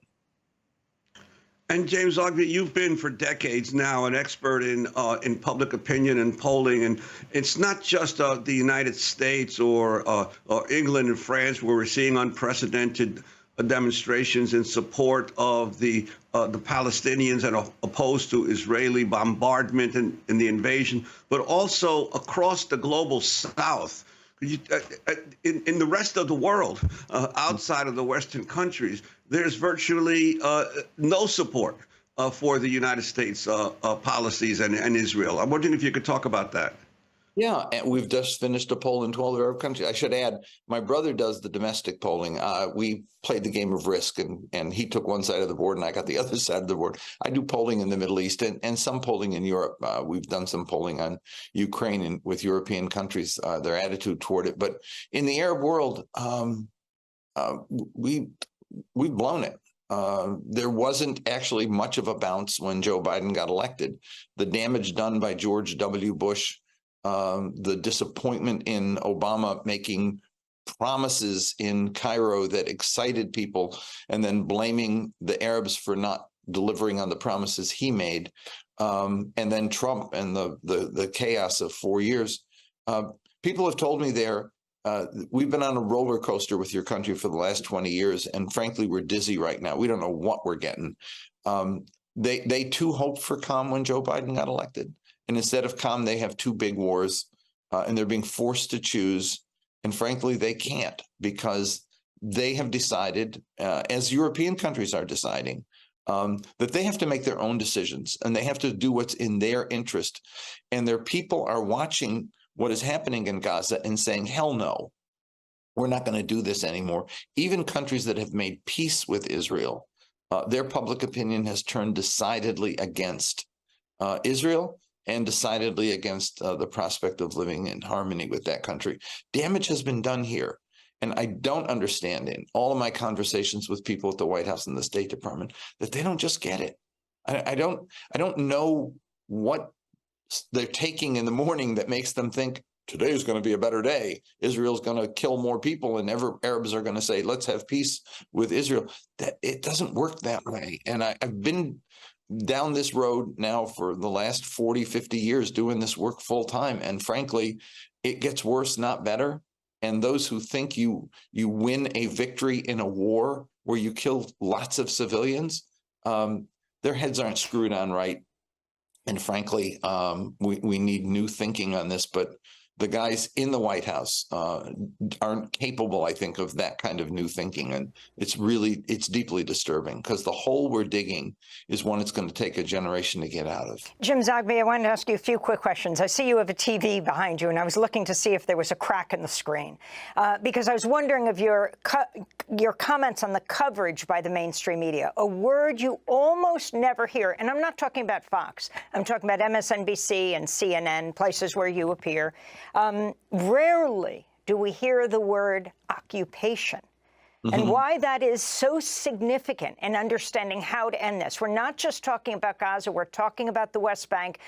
And James Ogden, you've been for decades now an expert in public opinion and polling, and it's not just the United States or England and France where we're seeing unprecedented demonstrations in support of the Palestinians and opposed to Israeli bombardment and the invasion, but also across the global South. In the rest of the world, outside of the Western countries, there's virtually no support for the United States policies and Israel. I'm wondering if you could talk about that. Yeah, and we've just finished a poll in 12 Arab countries. I should add, my brother does the domestic polling. We played the game of Risk, and he took one side of the board, and I got the other side of the board. I do polling in the Middle East and some polling in Europe. We've done some polling on Ukraine and with European countries, their attitude toward it. But in the Arab world, we've blown it. There wasn't actually much of a bounce when Joe Biden got elected. The damage done by George W. Bush, the disappointment in Obama making promises in Cairo that excited people and then blaming the Arabs for not delivering on the promises he made, and then Trump and the chaos of 4 years. People have told me we've been on a roller coaster with your country for the last 20 years, and frankly, we're dizzy right now. We don't know what we're getting. They too hoped for calm when Joe Biden got elected. And instead of calm, they have two big wars, and they're being forced to choose. And frankly, they can't, because they have decided, as European countries are deciding, that they have to make their own decisions, and they have to do what's in their interest. And their people are watching what is happening in Gaza and saying, hell no, we're not going to do this anymore. Even countries that have made peace with Israel, their public opinion has turned decidedly against Israel. and decidedly against the prospect of living in harmony with that country. Damage has been done here. And I don't understand in all of my conversations with people at the White House and the State Department that they don't just get it. I don't know what they're taking in the morning that makes them think today is going to be a better day. Israel's going to kill more people, and Arabs are going to say, let's have peace with Israel. That it doesn't work that way. And I've been down this road now for the last 40, 50 years doing this work full time. And frankly, it gets worse, not better. And those who think you win a victory in a war where you kill lots of civilians, their heads aren't screwed on right. And frankly, we need new thinking on this. But the guys in the White House aren't capable, I think, of that kind of new thinking. And it's deeply disturbing because the hole we're digging is one it's going to take a generation to get out of. Jim Zogby, I wanted to ask you a few quick questions. I see you have a TV behind you, and I was looking to see if there was a crack in the screen because I was wondering of your comments on the coverage by the mainstream media, a word you almost never hear. And I'm not talking about Fox. I'm talking about MSNBC and CNN, places where you appear. Rarely do we hear the word occupation. And why that is so significant in understanding how to end this. We're not just talking about Gaza, we're talking about the West Bank.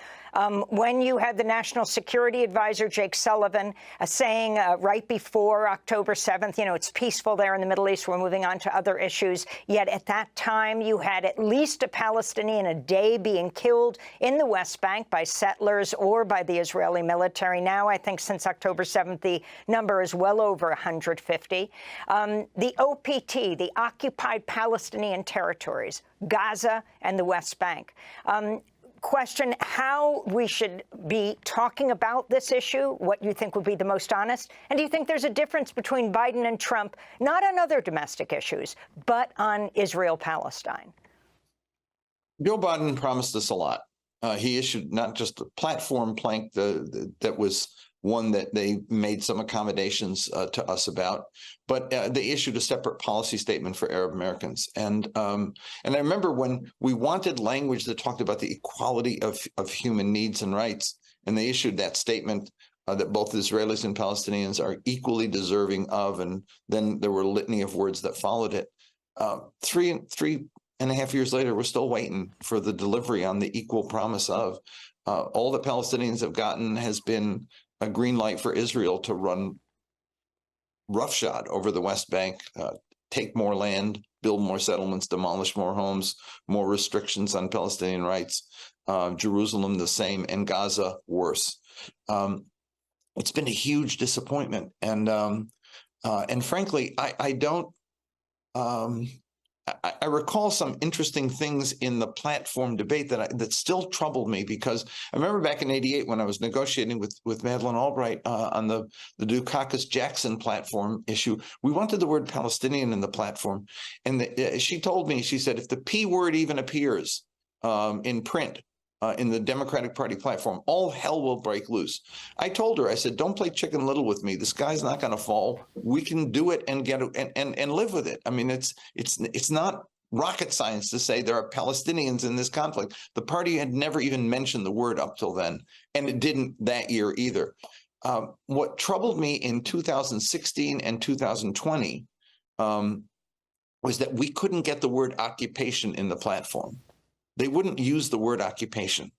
When you had the National Security Advisor, Jake Sullivan, saying right before October 7th, you know, it's peaceful there in the Middle East, we're moving on to other issues. Yet at that time, you had at least a Palestinian a day being killed in the West Bank by settlers or by the Israeli military. Now, I think since October 7th, the number is well over 150. The OPT, the Occupied Palestinian Territories, Gaza and the West Bank. Question how we should be talking about this issue, what you think would be the most honest, and do you think there's a difference between Biden and Trump, not on other domestic issues, but on Israel-Palestine? Joe Biden promised us a lot. He issued not just a platform plank that was one that they made some accommodations to us about, but they issued a separate policy statement for Arab Americans. And I remember when we wanted language that talked about the equality of human needs and rights, and they issued that statement that both Israelis and Palestinians are equally deserving of, and then there were a litany of words that followed it. 3.5 years later, we're still waiting for the delivery on the equal promise of. All the Palestinians have gotten has been a green light for Israel to run roughshod over the West Bank, take more land, build more settlements, demolish more homes, more restrictions on Palestinian rights. Jerusalem the same, and Gaza worse. It's been a huge disappointment, and frankly, I don't. I recall some interesting things in the platform debate that still troubled me, because I remember back in '88 when I was negotiating with Madeleine Albright on the Dukakis-Jackson platform issue, we wanted the word Palestinian in the platform. And she told me, she said, if the P word even appears in print, in the Democratic Party platform, all hell will break loose. I told her, I said, don't play Chicken Little with me. This guy's not going to fall. We can do it and get it and live with it. I mean, it's not rocket science to say there are Palestinians in this conflict. The party had never even mentioned the word up till then, and it didn't that year either. What troubled me in 2016 and 2020 was that we couldn't get the word occupation in the platform. They wouldn't use the word occupation,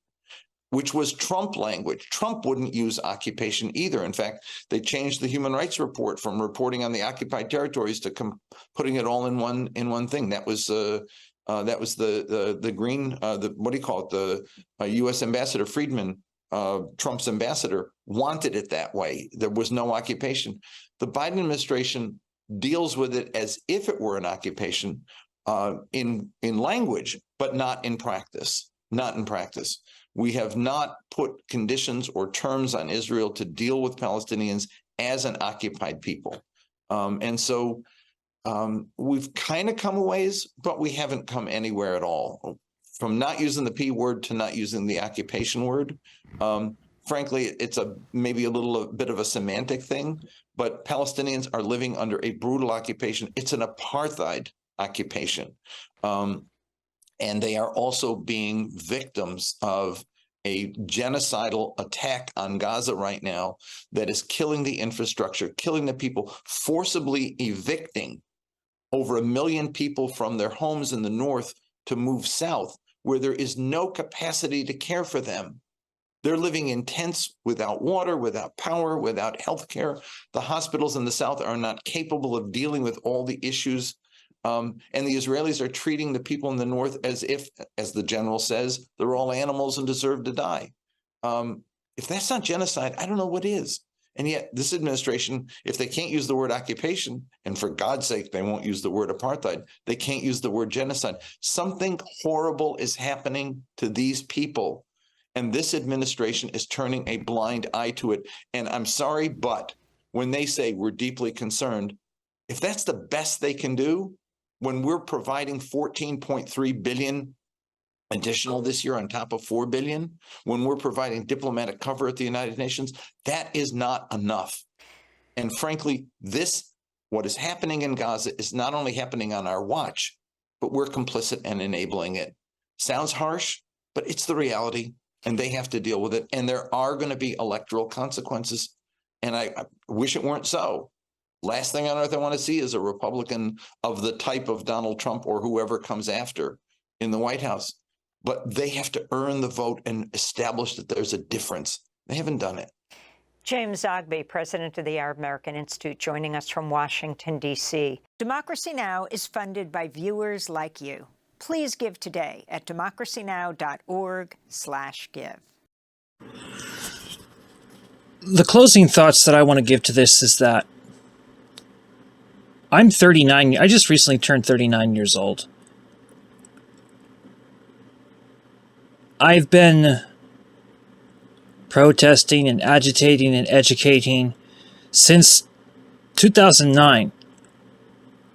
which was Trump language. Trump wouldn't use occupation either. In fact, they changed the Human Rights Report from reporting on the occupied territories to putting it all in one thing. That was the green, what do you call it? The U.S. Ambassador Friedman, Trump's ambassador, wanted it that way. There was no occupation. The Biden administration deals with it as if it were an occupation in language, but not in practice. Not in practice. We have not put conditions or terms on Israel to deal with Palestinians as an occupied people. And so we've kind of come a ways, but we haven't come anywhere at all. From not using the P word to not using the occupation word. Frankly, it's maybe a little bit of a semantic thing, but Palestinians are living under a brutal occupation. It's an apartheid occupation. And they are also being victims of a genocidal attack on Gaza right now that is killing the infrastructure, killing the people, forcibly evicting over 1 million people from their homes in the north to move south, where there is no capacity to care for them. They're living in tents without water, without power, without health care. The hospitals in the south are not capable of dealing with all the issues. And the Israelis are treating the people in the north as if, as the general says, they're all animals and deserve to die. If that's not genocide, I don't know what is. And yet this administration, if they can't use the word occupation, and for God's sake, they won't use the word apartheid, they can't use the word genocide. Something horrible is happening to these people. And this administration is turning a blind eye to it. And I'm sorry, but when they say we're deeply concerned, if that's the best they can do, when we're providing 14.3 billion additional this year on top of 4 billion, when we're providing diplomatic cover at the United Nations, that is not enough. And frankly, what is happening in Gaza is not only happening on our watch, but we're complicit and enabling it. Sounds harsh, but it's the reality, and they have to deal with it. And there are going to be electoral consequences. And I wish it weren't so. Last thing on earth I want to see is a Republican of the type of Donald Trump or whoever comes after in the White House. But they have to earn the vote and establish that there's a difference. They haven't done it. James Zogby, president of the Arab American Institute, joining us from Washington, D.C. Democracy Now! Is funded by viewers like you. Please give today at democracynow.org/give. The closing thoughts that I want to give to this is that I'm 39. I just recently turned 39 years old. I've been protesting and agitating and educating since 2009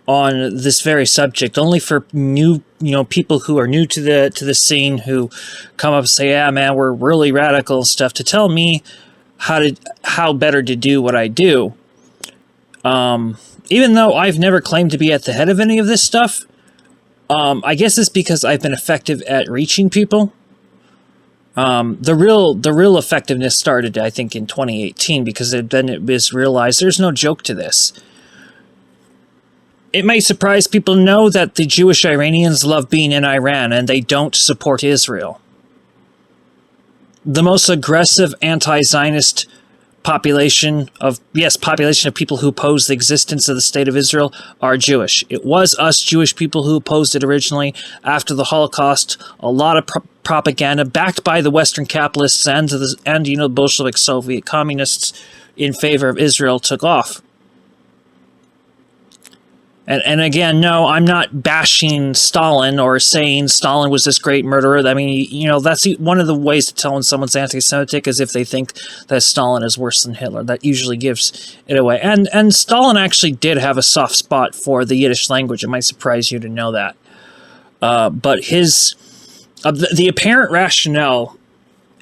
on this very subject, only for new, people who are new to the scene who come up and say, "Yeah, man, we're really radical and stuff," to tell me how better to do what I do. Even though I've never claimed to be at the head of any of this stuff, I guess it's because I've been effective at reaching people. The real effectiveness started, I think, in 2018, because then it was realized there's no joke to this. It may surprise people to know that the Jewish Iranians love being in Iran and they don't support Israel. The most aggressive anti-Zionist population of people who oppose the existence of the State of Israel are Jewish. It was us Jewish people who opposed it originally. After the Holocaust, a lot of propaganda backed by the Western capitalists and the Bolshevik Soviet communists in favor of Israel took off. And again, no, I'm not bashing Stalin or saying Stalin was this great murderer. I mean, that's one of the ways to tell when someone's anti-Semitic is if they think that Stalin is worse than Hitler. That usually gives it away. And Stalin actually did have a soft spot for the Yiddish language. It might surprise you to know that. But the apparent rationale,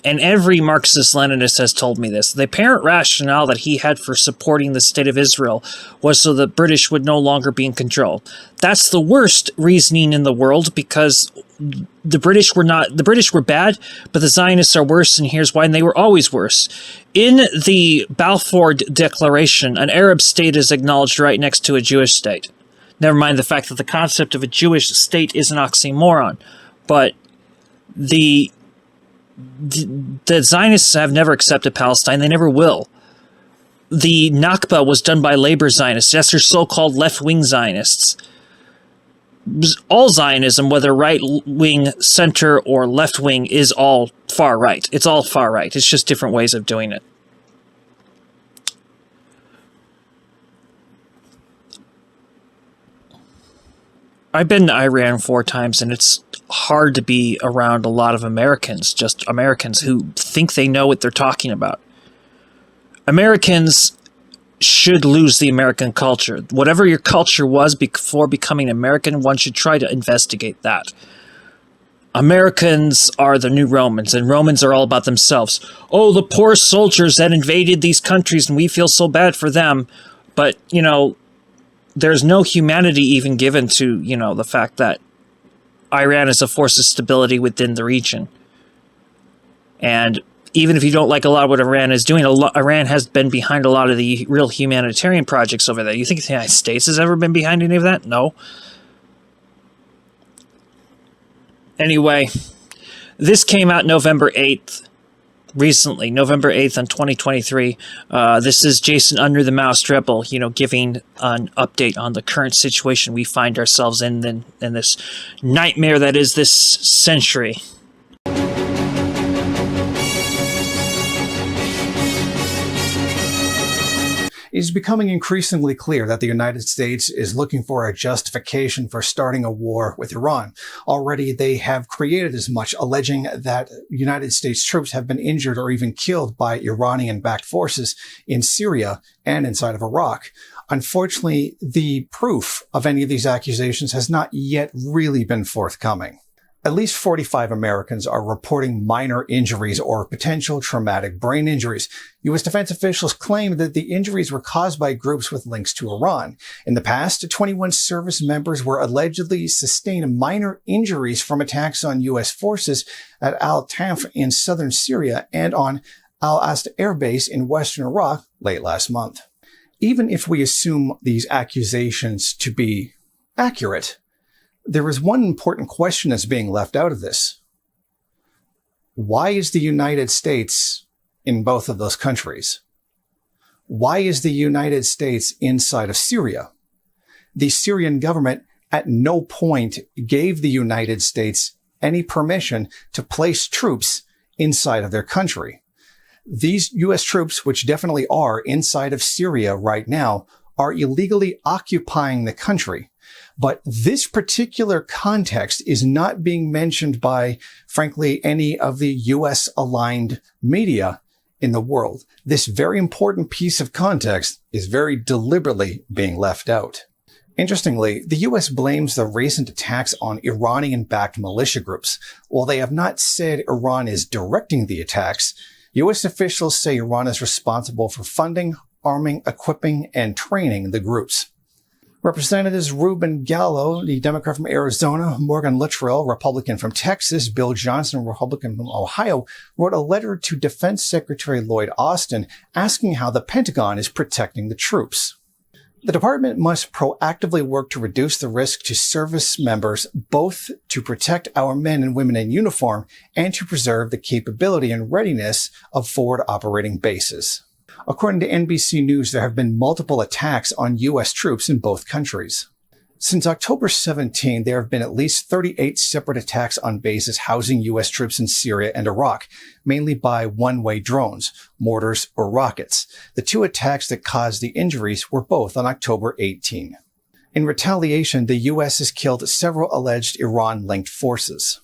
and every Marxist-Leninist has told me this, the apparent rationale that he had for supporting the State of Israel was so the British would no longer be in control. That's the worst reasoning in the world, because the British were bad, but the Zionists are worse, and here's why, and they were always worse. In the Balfour Declaration, an Arab state is acknowledged right next to a Jewish state. Never mind the fact that the concept of a Jewish state is an oxymoron, but the Zionists have never accepted Palestine. They never will. The Nakba was done by labor Zionists. Yes, they're so-called left-wing Zionists. All Zionism, whether right-wing, center, or left-wing, is all far-right. It's all far-right. It's just different ways of doing it. I've been to Iran 4 times, and it's hard to be around a lot of Americans, just Americans who think they know what they're talking about. Americans should lose the American culture. Whatever your culture was before becoming American, one should try to investigate that. Americans are the new Romans, and Romans are all about themselves. Oh, the poor soldiers that invaded these countries, and we feel so bad for them. But, there's no humanity even given to, the fact that Iran is a force of stability within the region. And even if you don't like a lot of what Iran is doing, Iran has been behind a lot of the real humanitarian projects over there. You think the United States has ever been behind any of that? No. Anyway, this came out November 8th. Recently, November 8th in 2023. This is Jason Under the Mouse Triple, giving an update on the current situation we find ourselves in this nightmare that is this century. It is becoming increasingly clear that the United States is looking for a justification for starting a war with Iran. Already, they have created as much, alleging that United States troops have been injured or even killed by Iranian-backed forces in Syria and inside of Iraq. Unfortunately, the proof of any of these accusations has not yet really been forthcoming. At least 45 Americans are reporting minor injuries or potential traumatic brain injuries. U.S. defense officials claim that the injuries were caused by groups with links to Iran. In the past, 21 service members were allegedly sustained minor injuries from attacks on U.S. forces at Al-Tanf in southern Syria and on Al-Ast Air Base in western Iraq late last month. Even if we assume these accusations to be accurate, there is one important question that's being left out of this. Why is the United States in both of those countries? Why is the United States inside of Syria? The Syrian government at no point gave the United States any permission to place troops inside of their country. These U.S. troops, which definitely are inside of Syria right now, are illegally occupying the country. But this particular context is not being mentioned by, frankly, any of the U.S.-aligned media in the world. This very important piece of context is very deliberately being left out. Interestingly, the U.S. blames the recent attacks on Iranian-backed militia groups. While they have not said Iran is directing the attacks, U.S. officials say Iran is responsible for funding, arming, equipping, and training the groups. Representatives Ruben Gallo, the Democrat from Arizona, Morgan Luttrell, Republican from Texas, Bill Johnson, Republican from Ohio, wrote a letter to Defense Secretary Lloyd Austin asking how the Pentagon is protecting the troops. The department must proactively work to reduce the risk to service members, both to protect our men and women in uniform and to preserve the capability and readiness of forward operating bases. According to NBC News, there have been multiple attacks on U.S. troops in both countries. Since October 17, there have been at least 38 separate attacks on bases housing U.S. troops in Syria and Iraq, mainly by one-way drones, mortars, or rockets. The two attacks that caused the injuries were both on October 18. In retaliation, the U.S. has killed several alleged Iran-linked forces.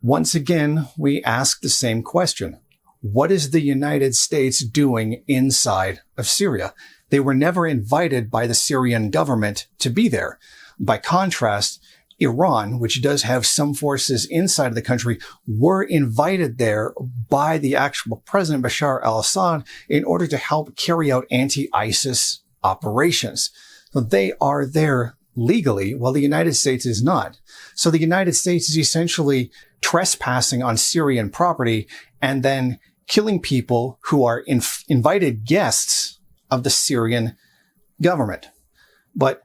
Once again, we ask the same question. What is the United States doing inside of Syria? They were never invited by the Syrian government to be there. By contrast, Iran, which does have some forces inside of the country, were invited there by the actual president, Bashar al-Assad, in order to help carry out anti-ISIS operations. So they are there legally, while the United States is not. So the United States is essentially trespassing on Syrian property and then killing people who are invited guests of the Syrian government. But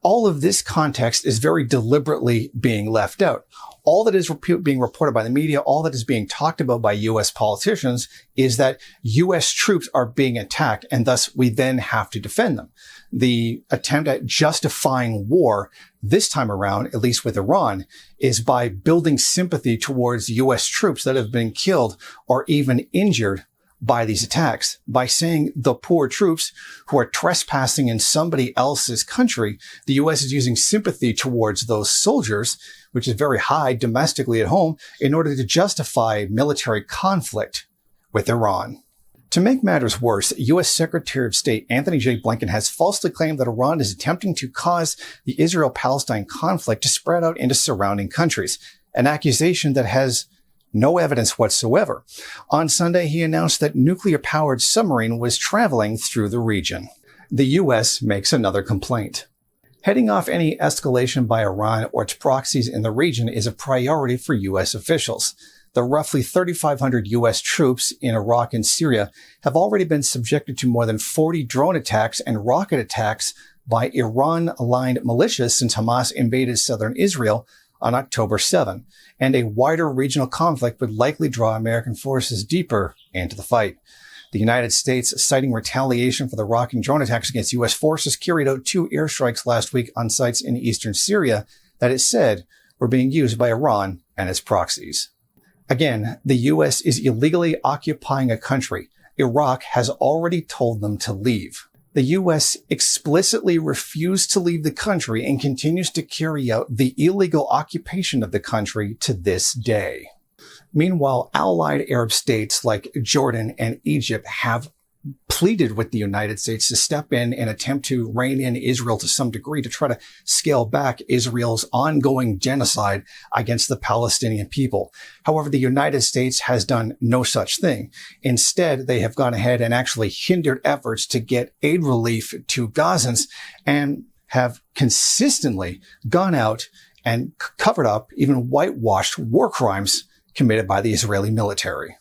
all of this context is very deliberately being left out. All that is being reported by the media, all that is being talked about by U.S. politicians is that U.S. troops are being attacked, and thus we then have to defend them. The attempt at justifying war this time around, at least with Iran, is by building sympathy towards U.S. troops that have been killed or even injured by these attacks, by saying the poor troops who are trespassing in somebody else's country. The U.S. is using sympathy towards those soldiers, which is very high domestically at home, in order to justify military conflict with Iran. To make matters worse, U.S. Secretary of State Anthony J. Blinken has falsely claimed that Iran is attempting to cause the Israel-Palestine conflict to spread out into surrounding countries, an accusation that has no evidence whatsoever. On Sunday, he announced that nuclear-powered submarine was traveling through the region. The U.S. makes another complaint. Heading off any escalation by Iran or its proxies in the region is a priority for U.S. officials. The roughly 3,500 U.S. troops in Iraq and Syria have already been subjected to more than 40 drone attacks and rocket attacks by Iran-aligned militias since Hamas invaded southern Israel on October 7, and a wider regional conflict would likely draw American forces deeper into the fight. The United States, citing retaliation for the rocket and drone attacks against U.S. forces, carried out 2 airstrikes last week on sites in eastern Syria that it said were being used by Iran and its proxies. Again, the U.S. is illegally occupying a country. Iraq has already told them to leave. The U.S. explicitly refused to leave the country and continues to carry out the illegal occupation of the country to this day. Meanwhile, allied Arab states like Jordan and Egypt have pleaded with the United States to step in and attempt to rein in Israel to some degree to try to scale back Israel's ongoing genocide against the Palestinian people. However, the United States has done no such thing. Instead, they have gone ahead and actually hindered efforts to get aid relief to Gazans and have consistently gone out and covered up, even whitewashed war crimes committed by the Israeli military.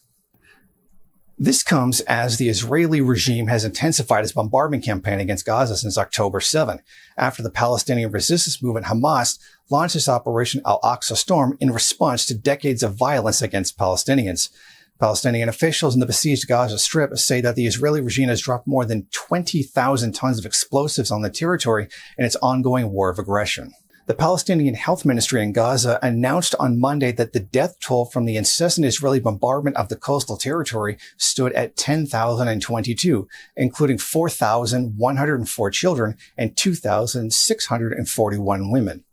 This comes as the Israeli regime has intensified its bombardment campaign against Gaza since October 7, after the Palestinian resistance movement Hamas launched its Operation Al-Aqsa Storm in response to decades of violence against Palestinians. Palestinian officials in the besieged Gaza Strip say that the Israeli regime has dropped more than 20,000 tons of explosives on the territory in its ongoing war of aggression. The Palestinian Health Ministry in Gaza announced on Monday that the death toll from the incessant Israeli bombardment of the coastal territory stood at 10,022, including 4,104 children and 2,641 women.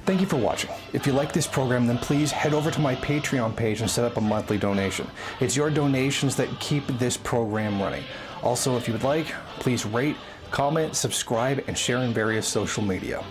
Thank you for watching. If you like this program, then please head over to my Patreon page and set up a monthly donation. It's your donations that keep this program running. Also, if you would like, please rate, comment, subscribe, and share in various social media.